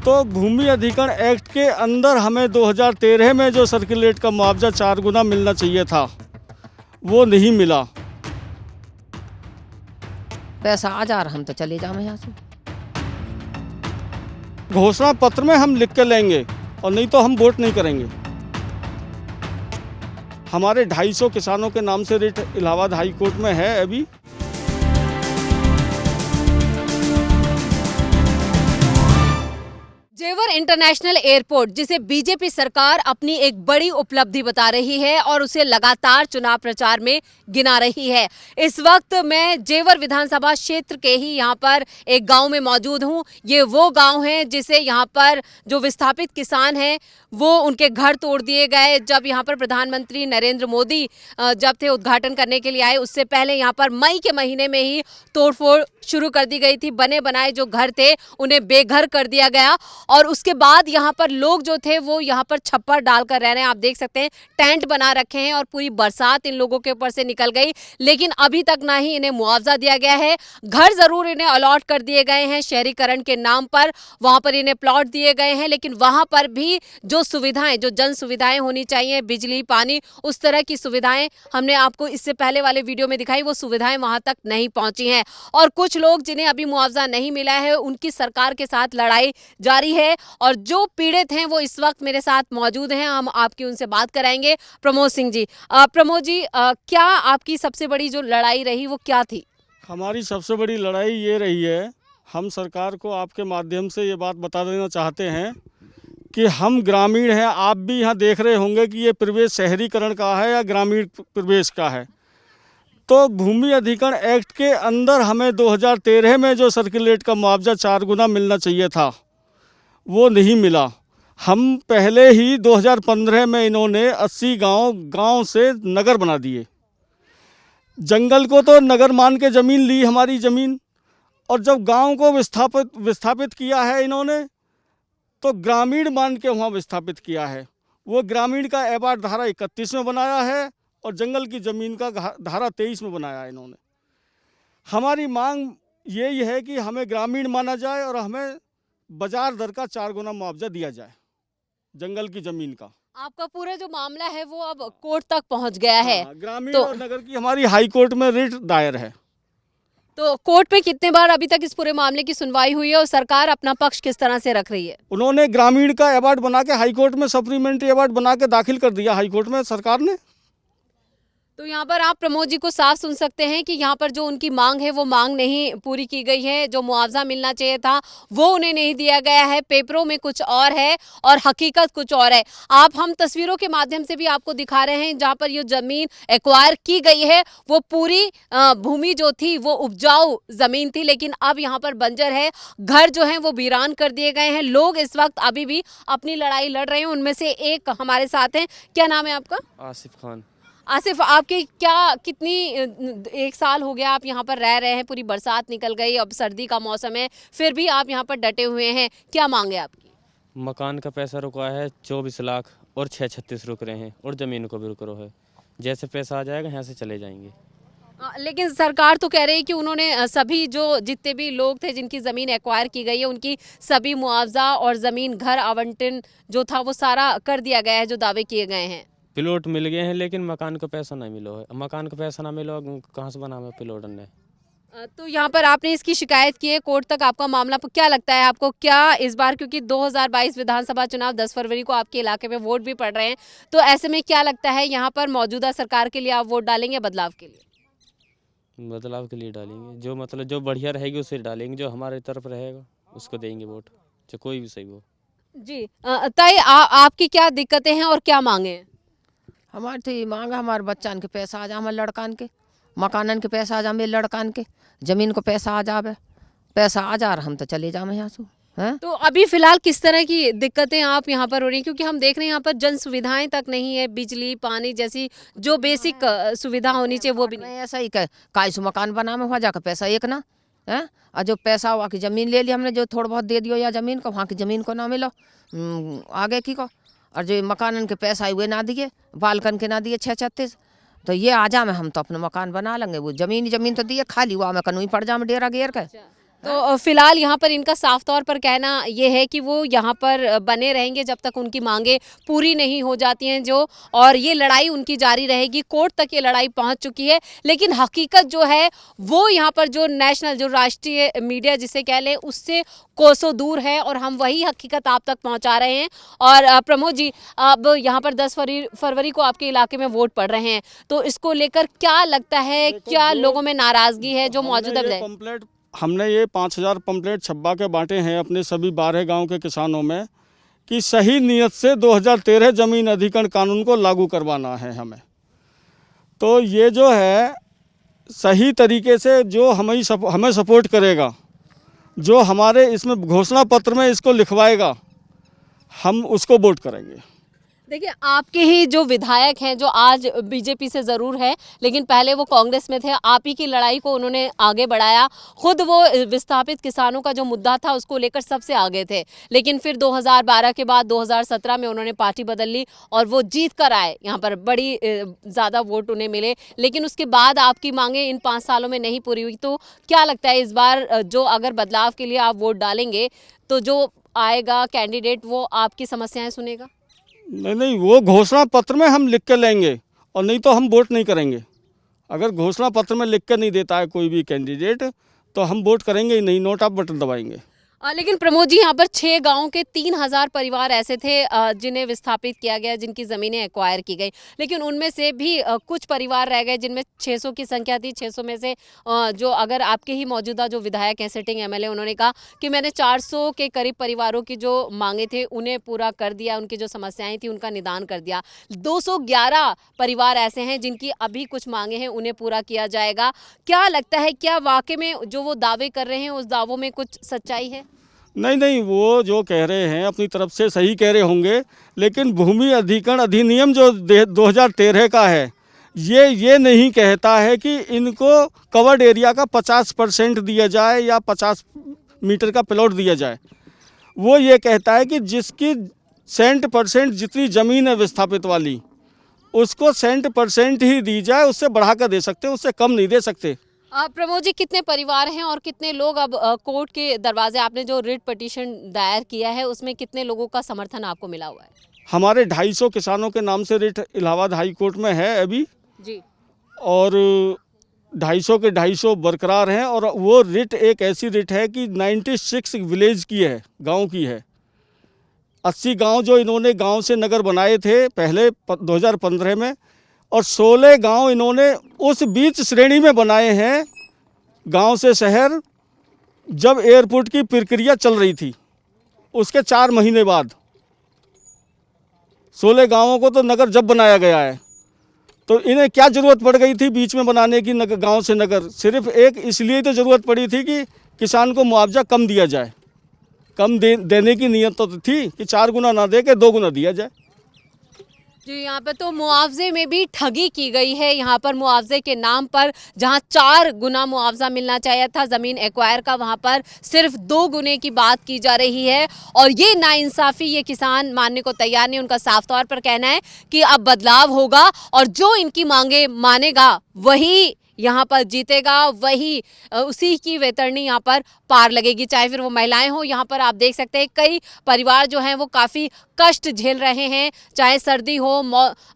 तो भूमि अधिग्रहण एक्ट के अंदर हमें 2013 में जो सर्किलेट का मुआवजा 4 गुना मिलना चाहिए था, वो नहीं मिला। पैसा आ जा रहा, हम तो चले जाए यहाँ से। घोषणा पत्र में हम लिख के लेंगे और नहीं तो हम वोट नहीं करेंगे। हमारे 250 किसानों के नाम से रिट इलाहाबाद हाई कोर्ट में है अभी। जेवर इंटरनेशनल एयरपोर्ट, जिसे बीजेपी सरकार अपनी एक बड़ी उपलब्धि बता रही है और उसे लगातार चुनाव प्रचार में गिना रही है। इस वक्त मैं जेवर विधानसभा क्षेत्र के ही यहाँ पर एक गांव में मौजूद हूँ। ये वो गांव है जिसे यहाँ पर जो विस्थापित किसान हैं वो उनके घर तोड़ दिए गए। जब यहाँ पर प्रधानमंत्री नरेंद्र मोदी जब थे उद्घाटन करने के लिए आए, उससे पहले यहाँ पर मई के महीने में ही तोड़फोड़ शुरू कर दी गई थी। बने बनाए जो घर थे उन्हें बेघर कर दिया गया और उसके बाद यहाँ पर लोग जो थे वो यहाँ पर छप्पर डालकर रह रहे हैं। आप देख सकते हैं टेंट बना रखे हैं और पूरी बरसात इन लोगों के ऊपर से निकल गई, लेकिन अभी तक ना ही इन्हें मुआवजा दिया गया है। घर जरूर इन्हें अलॉट कर दिए गए हैं शहरीकरण के नाम पर, वहां पर इन्हें प्लॉट दिए गए हैं, लेकिन वहां पर भी जो सुविधाएं, जो जन सुविधाएं होनी चाहिए, बिजली, पानी, उस तरह की सुविधाएं हमने आपको इससे पहले वाले वीडियो में दिखाई, वो सुविधाएं वहां तक नहीं पहुंची हैं। और कुछ लोग जिन्हें अभी मुआवजा नहीं मिला है उनकी सरकार के साथ लड़ाई जारी है और जो पीड़ित हैं वो इस वक्त मेरे साथ मौजूद हैं। हम आपकी उनसे बात कराएंगे। प्रमोद सिंह जी, प्रमोद जी, क्या आपकी सबसे बड़ी जो लड़ाई रही वो क्या थी? हमारी सबसे बड़ी लड़ाई ये रही है, हम सरकार को आपके माध्यम से ये बात बता देना चाहते हैं कि हम ग्रामीण हैं। आप भी यहाँ देख रहे होंगे कि ये प्रवेश शहरीकरण का है या ग्रामीण प्रवेश का है। तो भूमि अधिग्रहण एक्ट के अंदर हमें 2013 में जो सर्किलेट का मुआवजा 4 गुना मिलना चाहिए था, वो नहीं मिला। हम पहले ही 2015 में इन्होंने 80 गांव से नगर बना दिए। जंगल को तो नगर मान के ज़मीन ली, हमारी ज़मीन, और जब गांव को विस्थापित किया है इन्होंने, तो ग्रामीण मान के वहाँ विस्थापित किया है। वो ग्रामीण का एबार्ट धारा 31 में बनाया है और जंगल की ज़मीन का धारा 23 में बनाया है इन्होंने। हमारी मांग यही है कि हमें ग्रामीण माना जाए और हमें बाजार दर का 4 गुना मुआवजा दिया जाए जंगल की ज़मीन का। आपका पूरा जो मामला है वो अब कोर्ट तक पहुंच गया है। ग्रामीण तो और नगर की हमारी हाई कोर्ट में रिट दायर है। तो कोर्ट में कितने बार अभी तक इस पूरे मामले की सुनवाई हुई है और सरकार अपना पक्ष किस तरह से रख रही है? उन्होंने ग्रामीण का एवार्ड बना के हाई कोर्ट में सप्लीमेंट्री एवार्ड बना के दाखिल कर दिया हाई कोर्ट में सरकार ने। तो यहाँ पर आप प्रमोद जी को साफ सुन सकते हैं कि यहाँ पर जो उनकी मांग है वो मांग नहीं पूरी की गई है। जो मुआवजा मिलना चाहिए था वो उन्हें नहीं दिया गया है। पेपरों में कुछ और है और हकीकत कुछ और है। हम तस्वीरों के माध्यम से भी आपको दिखा रहे हैं जहाँ पर ये जमीन एक्वायर की गई है, वो पूरी भूमि जो थी वो उपजाऊ जमीन थी, लेकिन अब यहाँ पर बंजर है। घर जो है वो वीरान कर दिए गए हैं। लोग इस वक्त अभी भी अपनी लड़ाई लड़ रहे हैं। उनमें से एक हमारे साथ हैं। क्या नाम है आपका? आसिफ खान। आसिफ, आपके कितनी 1 साल हो गया आप यहाँ पर रह रहे हैं, पूरी बरसात निकल गई, अब सर्दी का मौसम है, फिर भी आप यहाँ पर डटे हुए हैं, क्या मांगे आपकी? मकान का पैसा रुका है 24 लाख और 636 रुक रहे हैं और ज़मीन को भी रुक रहा है। जैसे पैसा आ जाएगा यहाँ से चले जाएंगे। लेकिन सरकार तो कह रही है कि उन्होंने सभी जितने भी लोग थे जिनकी ज़मीन एक्वायर की गई है उनकी सभी मुआवजा और ज़मीन घर आवंटन जो था वो सारा कर दिया गया है जो दावे किए गए हैं। प्लॉट मिल गए हैं लेकिन मकान का पैसा नहीं मिला है। मकान का पैसा ना मिला कहाँ से बनावे प्लॉट ने। तो यहाँ पर आपने इसकी शिकायत की है कोर्ट तक, आपका मामला क्या लगता है आपको? क्या इस बार, क्योंकि 2022 विधानसभा चुनाव 10 फरवरी को आपके इलाके में वोट भी पड़ रहे हैं, तो ऐसे में क्या लगता है यहाँ पर मौजूदा सरकार के लिए आप वोट डालेंगे बदलाव के लिए? बदलाव के लिए डालेंगे, जो मतलब जो बढ़िया रहेगी उसे डालेंगे, जो हमारे तरफ रहेगा उसको देंगे वोट, जो कोई भी सही हो। जी ताई, आपकी क्या दिक्कतें हैं और क्या मांगे हैं? हमारी तो ये मांग है, हमारे बच्चन के पैसा आ जा, हमारे लड़कान के मकानन के पैसा आ जा, मेरे लड़कान के ज़मीन को पैसा आ जावे। पैसा आ जा रहा, हम तो चले जाए यहाँ से। हैं तो अभी फिलहाल किस तरह की दिक्कतें आप यहाँ पर हो रही हैं? क्योंकि हम देख रहे हैं यहाँ पर जन सुविधाएं तक नहीं है, बिजली, पानी जैसी जो बेसिक सुविधा होनी चाहिए वो भी नहीं। ऐसा ही काई सु मकान बना में वहाँ जाकर पैसा एक ना है, और जो पैसा वहाँ की ज़मीन ले ली हमने, जो थोड़ा बहुत दे दियो या ज़मीन को, वहाँ की ज़मीन को ना मिलो आगे की को, और जो मकानन के पैसा हुए ना दिए, बालकन के ना दिए 636, तो ये आ जा में हम तो अपना मकान बना लेंगे। वो जमीन तो दिए खाली हुआ में कनूई पड़ जा में डेरा घेर के। तो फिलहाल यहाँ पर इनका साफ तौर पर कहना ये है कि वो यहाँ पर बने रहेंगे जब तक उनकी मांगे पूरी नहीं हो जाती हैं जो, और ये लड़ाई उनकी जारी रहेगी। कोर्ट तक ये लड़ाई पहुँच चुकी है, लेकिन हकीकत जो है वो यहाँ पर जो नेशनल, जो राष्ट्रीय मीडिया जिसे कह लें, उससे कोसों दूर है, और हम वही हकीकत आप तक पहुँचा रहे हैं। और प्रमोद जी, अब यहाँ पर 10 फरवरी को आपके इलाके में वोट पड़ रहे हैं, तो इसको लेकर क्या लगता है, क्या लोगों में नाराजगी है जो मौजूदा विधायक? हमने ये 5000 पंपलेट छब्बा के बांटे हैं अपने सभी 12 गांव के किसानों में कि सही नियत से 2013 जमीन अधिग्रहण कानून को लागू करवाना है हमें। तो ये जो है सही तरीके से जो हमें सपोर्ट करेगा, जो हमारे इसमें घोषणा पत्र में इसको लिखवाएगा, हम उसको वोट करेंगे। देखिए, आपके ही जो विधायक हैं, जो आज बीजेपी से ज़रूर है लेकिन पहले वो कांग्रेस में थे, आप ही की लड़ाई को उन्होंने आगे बढ़ाया। खुद वो विस्थापित किसानों का जो मुद्दा था उसको लेकर सबसे आगे थे, लेकिन फिर 2012 के बाद 2017 में उन्होंने पार्टी बदल ली और वो जीत कर आए। यहाँ पर बड़ी ज़्यादा वोट उन्हें मिले, लेकिन उसके बाद आपकी मांगे इन 5 सालों में नहीं पूरी हुई। तो क्या लगता है इस बार जो अगर बदलाव के लिए आप वोट डालेंगे तो जो आएगा कैंडिडेट वो आपकी समस्याएँ सुनेगा? नहीं, वो घोषणा पत्र में हम लिख के लेंगे, और नहीं तो हम वोट नहीं करेंगे। अगर घोषणा पत्र में लिख कर नहीं देता है कोई भी कैंडिडेट तो हम वोट करेंगे ही नहीं, नोट ऑफ बटन दबाएंगे। लेकिन प्रमोद जी, यहाँ पर 6 गांव के 3000 परिवार ऐसे थे जिन्हें विस्थापित किया गया, जिनकी ज़मीनें एक्वायर की गई, लेकिन उनमें से भी कुछ परिवार रह गए जिनमें 600 की संख्या थी। 600 में से जो अगर आपके ही मौजूदा जो विधायक हैं, सिटिंग एमएलए, उन्होंने कहा कि मैंने 400 के करीब परिवारों की जो मांगे थे उन्हें पूरा कर दिया, उनकी जो समस्याएँ थी उनका निदान कर दिया। 211 परिवार ऐसे हैं जिनकी अभी कुछ मांगे हैं, उन्हें पूरा किया जाएगा। क्या लगता है, क्या वाकई में जो वो दावे कर रहे हैं उस दावों में कुछ सच्चाई है? नहीं, वो जो कह रहे हैं अपनी तरफ से सही कह रहे होंगे, लेकिन भूमि अधिग्रहण अधिनियम जो 2013 का है ये नहीं कहता है कि इनको कवर्ड एरिया का 50% दिया जाए या 50 मीटर का प्लॉट दिया जाए। वो ये कहता है कि जिसकी 100% जितनी ज़मीन है विस्थापित वाली, उसको 100% ही दी जाए, उससे बढ़ा कर दे सकते हैं, उससे कम नहीं दे सकते। प्रमोद जी, कितने परिवार हैं और कितने लोग अब कोर्ट के दरवाजे, आपने जो रिट पिटीशन दायर किया है उसमें कितने लोगों का समर्थन आपको मिला हुआ है? हमारे 250 किसानों के नाम से रिट इलाहाबाद हाई कोर्ट में है अभी जी, और 250 के 250 बरकरार हैं। और वो रिट एक ऐसी रिट है कि 96 विलेज की है, गांव की है। 80 गांव जो इन्होंने गांव से नगर बनाए थे पहले 2015 में, और 16 गांव इन्होंने उस बीच श्रेणी में बनाए हैं गांव से शहर, जब एयरपोर्ट की प्रक्रिया चल रही थी उसके 4 महीने बाद। 16 गांवों को तो नगर जब बनाया गया है, तो इन्हें क्या ज़रूरत पड़ गई थी बीच में बनाने की गांव से नगर? सिर्फ एक इसलिए तो ज़रूरत पड़ी थी कि किसान को मुआवजा कम दिया जाए। कम देने की नीयत तो थी कि 4 गुना ना दे के 2 गुना दिया जाए। जी, यहाँ पर तो मुआवजे में भी ठगी की गई है। यहाँ पर मुआवजे के नाम पर जहाँ 4 गुना मुआवजा मिलना चाहिए था ज़मीन एक्वायर का, वहाँ पर सिर्फ 2 गुने की बात की जा रही है। और ये नाइंसाफ़ी ये किसान मानने को तैयार नहीं। उनका साफ तौर पर कहना है कि अब बदलाव होगा और जो इनकी मांगे मानेगा वही यहाँ पर जीतेगा, वही उसी की वेतरनी यहाँ पर पार लगेगी, चाहे फिर वो महिलाएं हो। यहाँ पर आप देख सकते हैं कई परिवार जो हैं वो काफ़ी कष्ट झेल रहे हैं, चाहे सर्दी हो,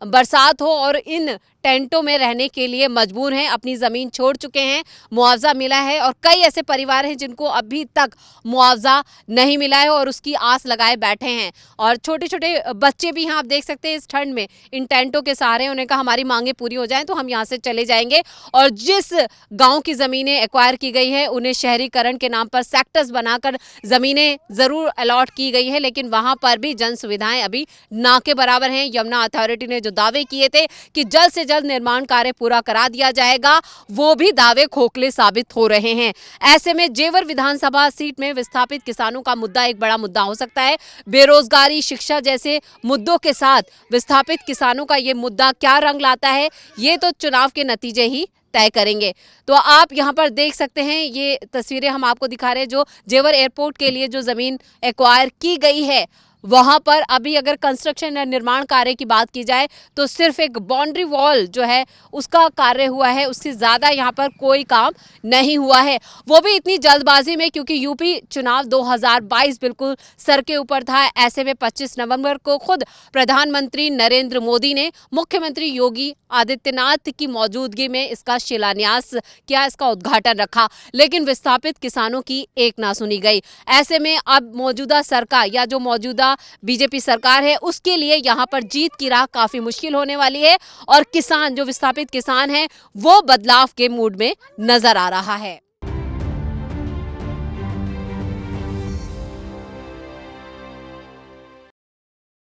बरसात हो, और इन टेंटों में रहने के लिए मजबूर हैं, अपनी ज़मीन छोड़ चुके हैं। मुआवजा मिला है और कई ऐसे परिवार हैं जिनको अभी तक मुआवजा नहीं मिला है और उसकी आस लगाए बैठे हैं। और छोटे छोटे बच्चे भी यहाँ आप देख सकते हैं इस ठंड में इन टेंटों के सहारे, उन्हें कहा हमारी मांगे पूरी हो जाएं तो हम यहाँ से चले जाएंगे। और जिस गाँव की ज़मीनें एक्वायर की गई है उन्हें शहरीकरण के नाम पर सेक्टर्स बनाकर ज़मीनें ज़रूर अलॉट की गई है, लेकिन वहाँ पर भी जन सुविधाएं अभी ना के बराबर हैं। यमुना अथॉरिटी ने जो दावे किए थे कि जल्द से जल्द निर्माण कार्य पूरा करा दिया जाएगा, वो भी दावे खोखले साबित हो रहे हैं। ऐसे में जेवर विधानसभा सीट में विस्थापित किसानों का मुद्दा एक बड़ा मुद्दा हो सकता है। बेरोजगारी, शिक्षा जैसे मुद्दों के साथ विस्थापित किसानों का ये मुद्दा क्या रंग लाता है, ये तो चुनाव के नतीजे ही तय करेंगे। तो आप यहाँ पर देख सकते हैं, ये तस्वीरें हम आपको दिखा रहे हैं जो जेवर एयरपोर्ट के लिए जो ज़मीन एक्वायर की गई है वहां पर अभी अगर कंस्ट्रक्शन या निर्माण कार्य की बात की जाए तो सिर्फ एक बाउंड्री वॉल जो है उसका कार्य हुआ है, उससे ज्यादा यहाँ पर कोई काम नहीं हुआ है। वो भी इतनी जल्दबाजी में, क्योंकि यूपी चुनाव 2022 बिल्कुल सर के ऊपर था। ऐसे में 25 नवंबर को खुद प्रधानमंत्री नरेंद्र मोदी ने मुख्यमंत्री योगी आदित्यनाथ की मौजूदगी में इसका शिलान्यास किया, इसका उद्घाटन रखा, लेकिन विस्थापित किसानों की एक ना सुनी गई। ऐसे में अब मौजूदा सरकार या जो मौजूदा बीजेपी सरकार है उसके लिए यहाँ पर जीत की राह काफी मुश्किल होने वाली है और किसान, जो विस्थापित किसान हैं, वो बदलाव के मूड में नजर आ रहा है।